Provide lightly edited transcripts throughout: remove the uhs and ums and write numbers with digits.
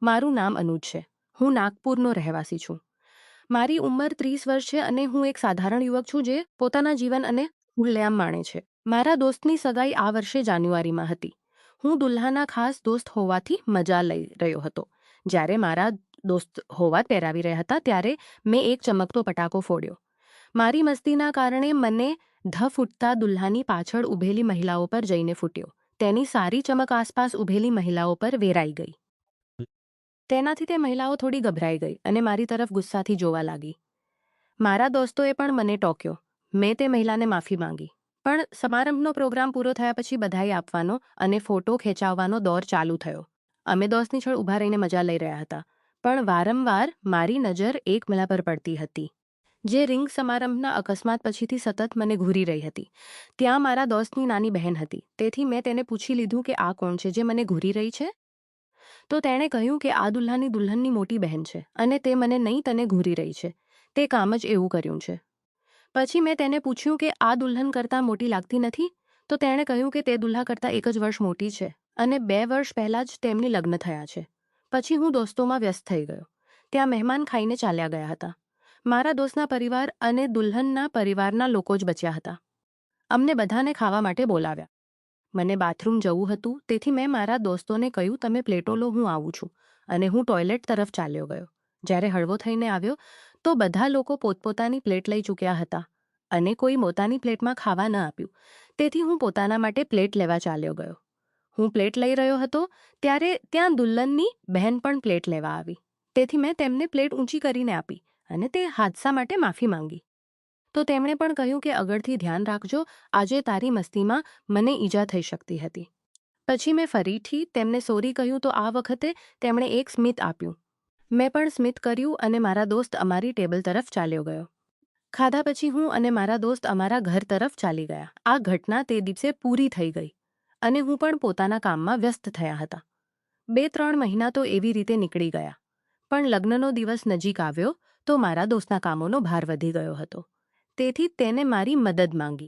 મારું નામ અનુજ છે. હું નાગપુરનો રહેવાસી છું. મારી ઉંમર 30 વર્ષ છે અને હું એક સાધારણ યુવક છું જે પોતાના જીવન અને ખુલ્લેઆમ માણે છે. મારા દોસ્તની સગાઈ આ વર્ષે જાન્યુઆરીમાં હતી. હું દુલ્હાના ખાસ દોસ્ત હોવાથી મજા લઈ રહ્યો હતો. જ્યારે મારા દોસ્ત હોવા પહેરાવી રહ્યા હતા ત્યારે મેં એક ચમકતો પટાકો ફોડ્યો. મારી મસ્તીના કારણે મને ધફ ઉઠતા દુલ્હાની પાછળ ઊભેલી મહિલાઓ પર જઈને ફૂટ્યો. તેની સારી ચમક આસપાસ ઊભેલી મહિલાઓ પર વેરાઈ ગઈ. તેનાથી તે મહિલાઓ થોડી ગભરાઈ ગઈ અને મારી તરફ ગુસ્સાથી જોવા લાગી. મારા દોસ્તોએ પણ મને ટોક્યો. મેં તે મહિલાને માફી માંગી. પણ સમારંભનો પ્રોગ્રામ પૂરો થયા પછી બધાઈ આપવાનો અને ફોટો ખેંચાવવાનો દોર ચાલુ થયો. અમે દોસ્તની છળ ઊભા રહીને મજા લઈ રહ્યા હતા. પણ વારંવાર મારી નજર એક મહિલા પર પડતી હતી જે રિંગ સમારંભના અકસ્માત પછીથી સતત મને ઘૂરી રહી હતી. ત્યાં મારા દોસ્તની નાની બહેન હતી. તેથી મેં તેને પૂછી લીધું કે આ કોણ છે જે મને ઘૂરી રહી છે? તો તેણે કહ્યું કે આ દુલ્હનની મોટી બહેન છે અને તે મને નહીં તને ઘૂરી રહી છે. તે કામ જ એવું કર્યું છે. પછી મેં તેને પૂછ્યું કે આ દુલ્હન કરતાં મોટી લાગતી નથી? તો તેણે કહ્યું કે તે દુલ્હા કરતાં 1 જ વર્ષ મોટી છે અને 2 વર્ષ પહેલાં જ તેમની લગ્ન થયા છે. પછી હું દોસ્તોમાં વ્યસ્ત થઈ ગયો. ત્યાં મહેમાન ખાઈને ચાલ્યા ગયા હતા. મારા દોસ્તના પરિવાર અને દુલ્હનના પરિવારના લોકો જ બચ્યા હતા. અમને બધાને ખાવા માટે બોલાવ્યા. મને બાથરૂમ જવું હતું તેથી મેં મારા દોસ્તોને કહ્યું તમે પ્લેટો લો, હું આવું છું, અને હું ટોયલેટ તરફ ચાલ્યો ગયો. જ્યારે હળવો થઈને આવ્યો તો બધા લોકો પોતપોતાની પ્લેટ લઈ ચૂક્યા હતા અને કોઈ પોતાની પ્લેટમાં ખાવા ન આપ્યું. તેથી હું પોતાના માટે પ્લેટ લેવા ચાલ્યો ગયો. હું પ્લેટ લઈ રહ્યો હતો ત્યારે ત્યાં દુલ્હનની બહેન પણ પ્લેટ લેવા આવી. તેથી મેં તેમને પ્લેટ ઊંચી કરીને આપી અને તે હાદસા માટે માફી માંગી. તો તેમણે પણ કહ્યું કે આગળથી ધ્યાન રાખજો, આજે તારી મસ્તીમાં મને ઈજા થઈ શકતી હતી. પછી મેં ફરીથી તેમને સોરી કહ્યું તો આ વખતે તેમણે એક સ્મિત આપ્યું. મેં પણ સ્મિત કર્યું અને મારા દોસ્ત અમારી ટેબલ તરફ ચાલ્યો ગયો. ખાધા પછી હું અને મારા દોસ્ત અમારા ઘર તરફ ચાલી ગયા. આ ઘટના તે દિવસે પૂરી થઈ ગઈ અને હું પણ પોતાના કામમાં વ્યસ્ત થયા હતા. 2-3 મહિના તો એવી રીતે નીકળી ગયા. પણ લગ્નનો દિવસ નજીક આવ્યો તો મારા દોસ્તના કામોનો ભાર વધી ગયો હતો. તેથી તેને મારી મદદ માંગી.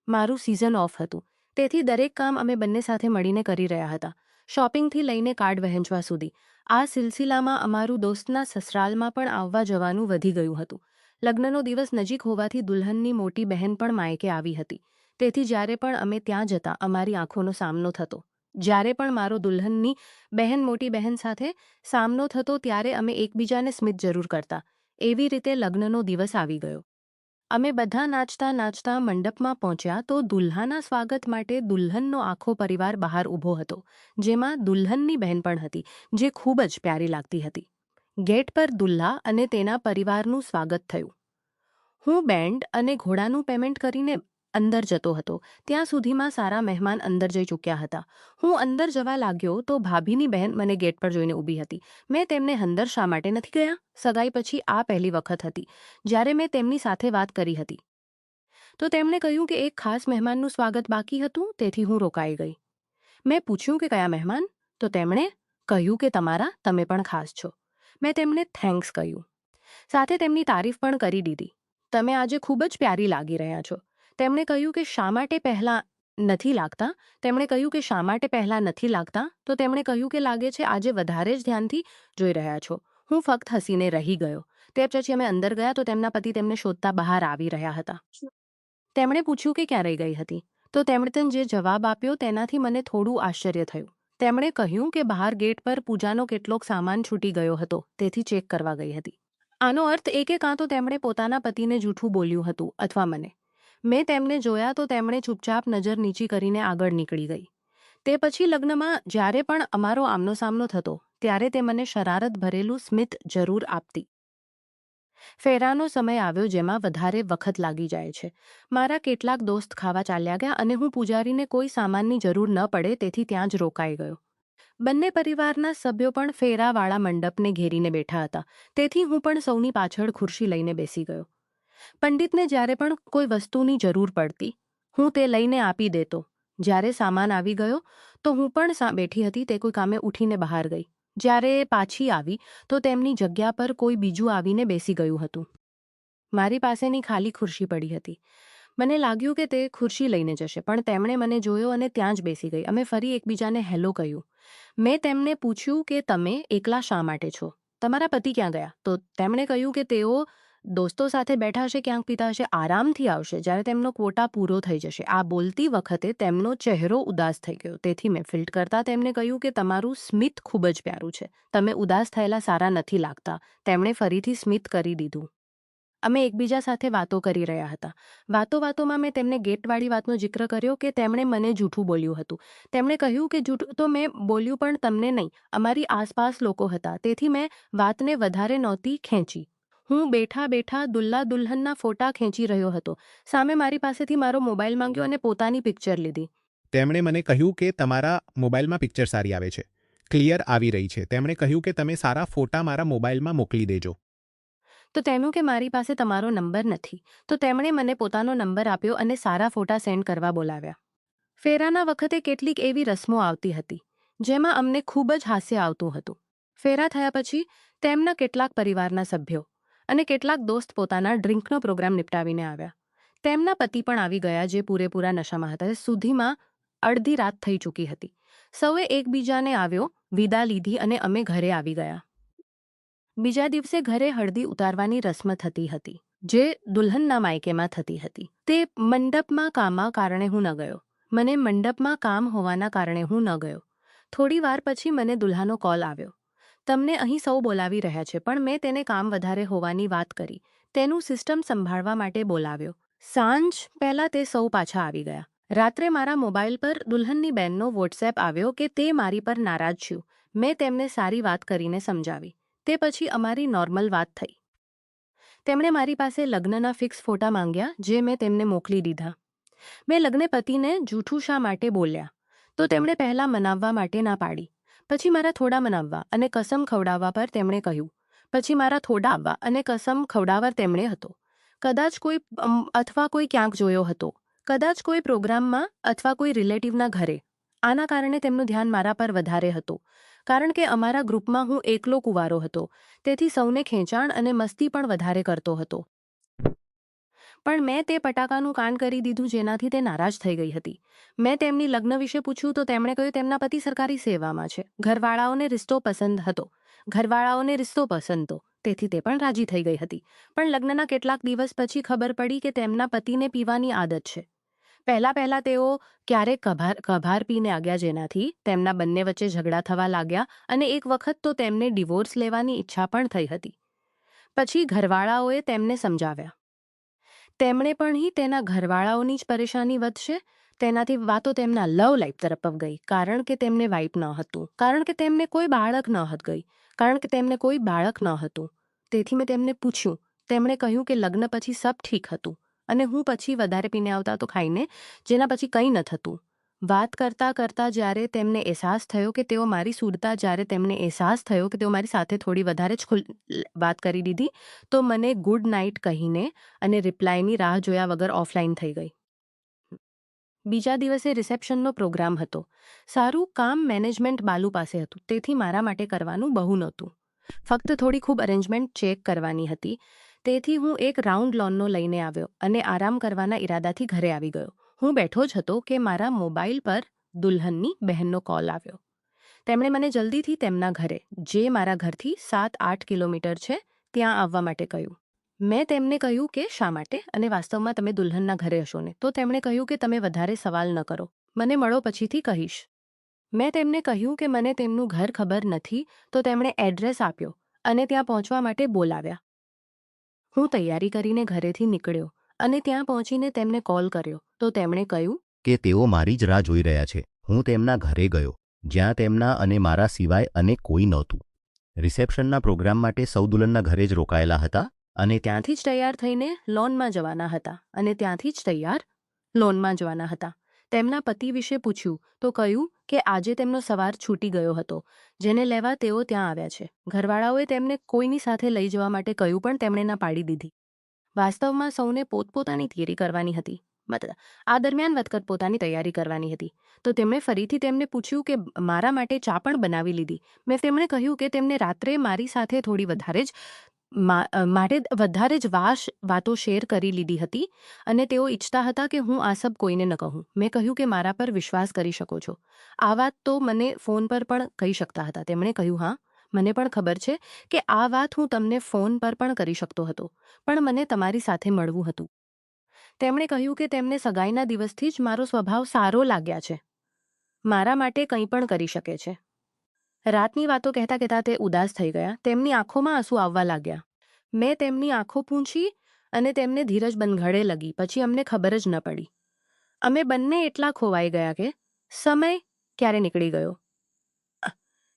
મારું સિઝન ઓફ હતું તેથી દરેક કામ અમે બંને સાથે મળીને કરી રહ્યા હતા. શોપિંગથી લઈને કાર્ડ વહેંચવા સુધી. આ સિલસિલામાં અમારું દોસ્તના સસરાલમાં પણ આવવા જવાનું વધી ગયું હતું. લગ્નનો દિવસ નજીક હોવાથી દુલ્હનની મોટી બહેન પણ માયકે આવી હતી. તેથી જ્યારે પણ અમે ત્યાં જતા અમારી આંખોનો સામનો થતો. જ્યારે પણ મારો દુલ્હનની બહેન મોટી બહેન સાથે સામનો થતો ત્યારે અમે એકબીજાને સ્મિત જરૂર કરતા. એવી રીતે લગ્નનો દિવસ આવી ગયો. અમે બધા નાચતા નાચતા મંડપમાં પહોંચ્યા તો દુલ્હાના સ્વાગત માટે દુલ્હનનો આખો પરિવાર બહાર ઊભો હતો, જેમાં દુલ્હનની બહેન પણ હતી જે ખૂબ જ પ્યારી લાગતી હતી. ગેટ પર દુલ્હા અને તેના પરિવારનું સ્વાગત થયું. હું બેન્ડ અને ઘોડાનું પેમેન્ટ કરીને અંદર જતો હતો ત્યાં સુધીમાં સારા મહેમાન અંદર જઈ ચૂક્યા હતા. હું અંદર જવા લાગ્યો તો ભાભીની બહેન મને ગેટ પર જોઈને ઊભી હતી. મેં તેમને અંદર શા માટે નથી ગયા? સગાઈ પછી આ પહેલી વખત હતી જ્યારે મેં તેમની સાથે વાત કરી હતી. તો તેમણે કહ્યું કે એક ખાસ મહેમાનનું સ્વાગત બાકી હતું તેથી હું રોકાઈ ગઈ. મેં પૂછ્યું કે કયા મહેમાન? તો તેમણે કહ્યું કે તમે પણ ખાસ છો. મેં તેમને થેન્ક્સ કહ્યું. સાથે તેમની તારીફ પણ કરી દીધી. તમે આજે ખૂબ જ પ્યારી લાગી રહ્યા છો. તેમણે કહ્યું કે શા માટે પહેલાં નથી લાગતા? તેમણે કહ્યું કે શા માટે પહેલાં નથી લાગતા? તો તેમણે કહ્યું કે લાગે છે આજે વધારે જ ધ્યાનથી જોઈ રહ્યા છો. હું ફક્ત હસીને રહી ગયો. તે પછી અમે અંદર ગયા તો તેમના પતિ તેમને શોધતા બહાર આવી રહ્યા હતા. તેમણે પૂછ્યું કે ક્યાં રહી ગઈ હતી? તો તેમણે જે જવાબ આપ્યો તેનાથી મને થોડું આશ્ચર્ય થયું. તેમણે કહ્યું કે બહાર ગેટ પર પૂજાનો કેટલોક સામાન છૂટી ગયો હતો તેથી ચેક કરવા ગઈ હતી. આનો અર્થ એ કે કાં તો તેમણે પોતાના પતિને જૂઠું બોલ્યું હતું અથવા મને. મેં તેમને જોયા તો તેમણે ચૂપચાપ નજર નીચી કરીને આગળ નીકળી ગઈ. તે પછી લગ્નમાં જ્યારે પણ અમારો આમનો સામનો થતો ત્યારે તે મને શરારત ભરેલું સ્મિત જરૂર આપતી. ફેરાનો સમય આવ્યો જેમાં વધારે વખત લાગી જાય છે. મારા કેટલાક દોસ્ત ખાવા ચાલ્યા ગયા અને હું પૂજારીને કોઈ સામાનની જરૂર ન પડે તેથી ત્યાં જ રોકાઈ ગયો. બંને પરિવારના સભ્યો પણ ફેરાવાળા મંડપને ઘેરીને બેઠા હતા તેથી હું પણ સૌની પાછળ ખુરશી લઈને બેસી ગયો. પંડિતને જ્યારે પણ કોઈ વસ્તુની જરૂર પડતી હું તે લઈને આપી દેતો. જ્યારે સામાન આવી ગયો તો હું પણ બેઠી હતી તે કોઈ કામે ઉઠીને બહાર ગઈ. જ્યારે પાછી આવી તો તેમની જગ્યા પર કોઈ બીજું આવીને બેસી ગયું હતું. મારી પાસેની ખાલી ખુરશી પડી હતી. મને લાગ્યું કે તે ખુરશી લઈને જશે, પણ તેમણે મને જોયો અને ત્યાં જ બેસી ગઈ. અમે ફરી એકબીજાને હેલો કહ્યું. મેં તેમને પૂછ્યું કે તમે એકલા શા માટે છો? તમારા પતિ ક્યાં ગયા? તો તેમણે કહ્યું કે તેઓ દોસ્તો સાથે બેઠા હશે, ક્યાંક પીતા હશે, આરામથી આવશે જ્યારે તેમનો ક્વોટા પૂરો થઈ જશે. આ બોલતી વખતે તેમનો ચહેરો ઉદાસ થઈ ગયો. તેથી મેં ફિલ્ટ કરતા તેમને કહ્યું કે તમારું સ્મિત ખૂબ જ પ્યારું છે. તમે ઉદાસ થયેલા સારા નથી લાગતા. તેમણે ફરીથી સ્મિત કરી દીધું. અમે એકબીજા સાથે વાતો કરી રહ્યા હતા. વાતોમાં મેં તેમને ગેટવાળી વાતનો જિક્ર કર્યો કે તેમણે મને જૂઠું બોલ્યું હતું. તેમણે કહ્યું કે જૂઠું તો મેં બોલ્યું, પણ તમને નહીં, અમારી આસપાસ લોકો હતા. તેથી મેં વાતને વધારે નહોતી ખેંચી. હું બેઠા દુલ્હા દુલ્હનના ફોટા ખેંચી રહ્યો હતો. સામે મારી પાસેથી મારો મોબાઈલ માંગ્યો અને પોતાની પિક્ચર લીધી. તેમણે મને કહ્યું કે તમારા મોબાઈલમાં પિક્ચર સારી આવે છે, ક્લિયર આવી રહી છે. તેમણે કહ્યું કે તમે સારા ફોટા મારા મોબાઈલમાં મોકલી દેજો. તો તેમનું કે મારી પાસે તમારો નંબર નથી. તો તેમણે મને પોતાનો નંબર આપ્યો અને સારા ફોટા સેન્ડ કરવા બોલાવ્યા. ફેરાના વખતે કેટલીક એવી રસમો આવતી હતી જેમાં અમને ખૂબ જ હાસ્ય આવતું હતું. ફેરા થયા પછી તેમના કેટલાક પરિવારના સભ્યો અને કેટલાક દોસ્ત પોતાના ડ્રિંકનો પ્રોગ્રામ નિપટાવીને આવ્યા. તેમના પતિ પણ આવી ગયા, જે પૂરેપૂરા નશામાં હતા. સુધીમાં અડધી રાત થઈ ચૂકી હતી. સૌએ એકબીજાને આવ્યો, વિદા લીધી અને અમે ઘરે આવી ગયા. બીજા દિવસે ઘરે હળદી ઉતારવાની રસ્મ થતી હતી, જે દુલ્હનના માયકેમાં થતી હતી. તે મંડપમાં કામના કારણે હું ન ગયો. મને મંડપમાં કામ હોવાના કારણે હું ન ગયો. થોડી વાર પછી મને દુલ્હાનો કોલ આવ્યો. તમને અહીં સૌ બોલાવી રહ્યા છે, પણ મેં તેને કામ વધારે હોવાની વાત કરી. તેનું સિસ્ટમ સંભાળવા માટે બોલાવ્યો. સાંજ પહેલાં તે સૌ પાછા આવી ગયા. રાત્રે મારા મોબાઈલ પર દુલ્હનની બહેનનો વોટ્સએપ આવ્યો કે તે મારી પર નારાજ છું. મેં તેમને સારી વાત કરીને સમજાવી. તે પછી અમારી નોર્મલ વાત થઈ. તેમણે મારી પાસે લગ્નના ફિક્સ ફોટા માંગ્યા, જે મેં તેમને મોકલી દીધા. મેં લગ્ન પતિને જૂઠું શા માટે બોલ્યા, તો તેમણે પહેલાં મનાવવા માટે ના પાડી. પછી મારા થોડા મનાવવા અને કસમ ખવડાવવા પર તેમણે કહ્યું. પછી મારા થોડા આવવા અને કસમ ખવડાવવા તેમણે હતો. કદાચ કોઈ અથવા કોઈ ક્યાંક જોયો હતો, કદાચ કોઈ પ્રોગ્રામમાં અથવા કોઈ રિલેટિવના ઘરે. આના કારણે તેમનું ધ્યાન મારા પર વધારે હતું, કારણ કે અમારા ગ્રુપમાં હું એકલો કુંવારો હતો. તેથી સૌને ખેંચાણ અને મસ્તી પણ વધારે કરતો હતો. પણ મેં તે પટાકાનું કાન કરી દીધું, જેનાથી તે નારાજ થઈ ગઈ હતી. મેં તેમની લગ્ન વિશે પૂછ્યું તો તેમણે કહ્યું તેમના પતિ સરકારી સેવામાં છે. ઘરવાળાઓને રિશ્તો પસંદ હતો. તેથી તે પણ રાજી થઈ ગઈ હતી. પણ લગ્નના કેટલાક દિવસ પછી ખબર પડી કે તેમના પતિને પીવાની આદત છે. પહેલાં તેઓ ક્યારેક કભાર પીને આવ્યા, જેનાથી તેમના બંને વચ્ચે ઝઘડા થવા લાગ્યા અને એક વખત તો તેમને ડિવોર્સ લેવાની ઈચ્છા પણ થઈ હતી. પછી ઘરવાળાઓએ તેમને સમજાવ્યા. તેમણે પણ તેના ઘરવાળાઓની જ પરેશાની વધશે, તેનાથી વાતો તેમના લવ લાઈફ તરફ ગઈ, કારણ કે તેમને વાઇફ ન હતું, કારણ કે તેમને કોઈ બાળક ન હતું. તેથી મેં તેમને પૂછ્યું. તેમણે કહ્યું કે લગ્ન પછી સબ ઠીક હતું અને હું પછી વધારે પીને આવતા તો ખાઈને, જેના પછી કંઈ ન થતું. વાત કરતાં જ્યારે તેમને અહેસાસ થયો કે તેઓ મારી સાથે થોડી વધારે જ વાત કરી દીધી, તો મને ગુડ નાઇટ કહીને અને રિપ્લાયની રાહ જોયા વગર ઓફલાઈન થઈ ગઈ. બીજા દિવસે રિસેપ્શનનો પ્રોગ્રામ હતો. સારું કામ મેનેજમેન્ટ બાલુ પાસે હતું, તેથી મારા માટે કરવાનું બહુ નહોતું. ફક્ત થોડી ખૂબ અરેન્જમેન્ટ ચેક કરવાની હતી. તેથી હું એક રાઉન્ડ લોનનો લઈને આવ્યો અને આરામ કરવાના ઈરાદાથી ઘરે આવી ગયો. હું બેઠો જ હતો કે મારા મોબાઈલ પર દુલ્હનની બહેનનો કોલ આવ્યો. તેમણે મને જલ્દીથી તેમના ઘરે, જે મારા ઘરથી 7-8 કિલોમીટર છે, ત્યાં આવવા માટે કહ્યું. મેં તેમને કહ્યું કે શા માટે, અને વાસ્તવમાં તમે દુલ્હનના ઘરે હશો ને? તો તેમણે કહ્યું કે તમે વધારે સવાલ ન કરો, મને મળો પછીથી કહીશ. મેં તેમને કહ્યું કે મને તેમનું ઘર ખબર નથી, તો તેમણે એડ્રેસ આપ્યો અને ત્યાં પહોંચવા માટે બોલાવ્યા. હું તૈયારી કરીને ઘરેથી નીકળ્યો અને ત્યાં પહોંચીને તેમને કોલ કર્યો, તો તેમણે કહ્યું કે તેઓ મારી જ રાહ જોઈ રહ્યા છે. હું તેમના ઘરે ગયો, જ્યાં તેમના અને મારા સિવાય અને કોઈ નહોતું. રિસેપ્શનના પ્રોગ્રામ માટે સૌ દુલ્હનના ઘરે જ રોકાયેલા હતા અને ત્યાંથી જ તૈયાર થઈને લોનમાં જવાના હતા. તેમના પતિ વિશે પૂછ્યું તો કહ્યું કે આજે તેમનો સવાર છૂટી ગયો હતો, જેને લેવા તેઓ ત્યાં આવ્યા છે. ઘરવાળાઓએ તેમને કોઈની સાથે લઈ જવા માટે કહ્યું, પણ તેમણે ના પાડી દીધી. વાસ્તવમાં સૌને પોતપોતાની તૈયારી કરવાની હતી. આ દરમિયાન વધકર પોતાની તૈયારી કરવાની હતી. તો તેમણે ફરીથી તેમને પૂછ્યું કે મારા માટે ચા પણ બનાવી લીધી. મેં તેમણે કહ્યું કે તેમને રાત્રે મારી સાથે થોડી વધારે જ માટે વધારે જ વાતો શેર કરી લીધી હતી અને તેઓ ઈચ્છતા હતા કે હું આ સબ કોઈને ન કહું. મેં કહ્યું કે મારા પર વિશ્વાસ કરી શકો છો. આ વાત તો મને ફોન પર પણ કહી શકતા હતા. તેમણે કહ્યું, હા, મને પણ ખબર છે કે આ વાત હું તમને ફોન પર પણ કરી શકતો હતો, પણ મને તમારી સાથે મળવું હતું. તેમણે કહ્યું કે તેમને સગાઈના દિવસથી જ મારો સ્વભાવ સારો લાગ્યા છે. મારા માટે કંઈ પણ કરી શકે છે. રાતની વાતો કહેતા કહેતા તે ઉદાસ થઈ ગયા. તેમની આંખોમાં આંસુ આવવા લાગ્યા. મેં તેમની આંખો પૂંછી અને તેમને ધીરજ બંધાડે લગી. પછી અમને ખબર જ ન પડી. અમે બંને એટલા ખોવાઈ ગયા કે સમય ક્યારે નીકળી ગયો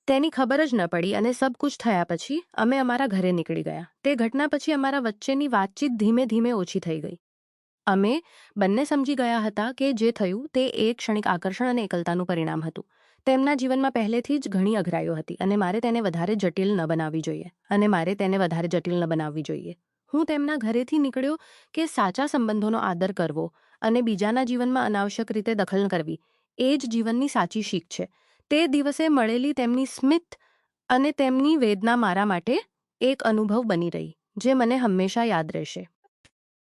તેની ખબર જ ન પડી અને સબ કુછ થયા પછી અમે અમારા ઘરે નીકળી ગયા. તે ઘટના પછી અમારા વચ્ચેની વાતચીત ધીમે ધીમે ઓછી થઈ ગઈ. અમે બંને સમજી ગયા હતા કે જે થયું તે એક ક્ષણિક આકર્ષણ અને એકલતાનું પરિણામ હતું. તેમના જીવનમાં પહેલેથી જ ઘણી અઘરાઈઓ હતી અને મારે તેને વધારે જટિલ ન બનાવવી જોઈએ. હું તેમના ઘરેથી નીકળ્યો કે સાચા સંબંધોનો આદર કરવો અને બીજાના જીવનમાં અનાવશ્યક રીતે દખલ ન કરવી એ જ જીવનની સાચી શીખ છે. તે દિવસે મળેલી તેમની સ્મિત અને તેમની વેદના મારા માટે એક અનુભવ બની રહી, જે મને હંમેશા યાદ રહેશે.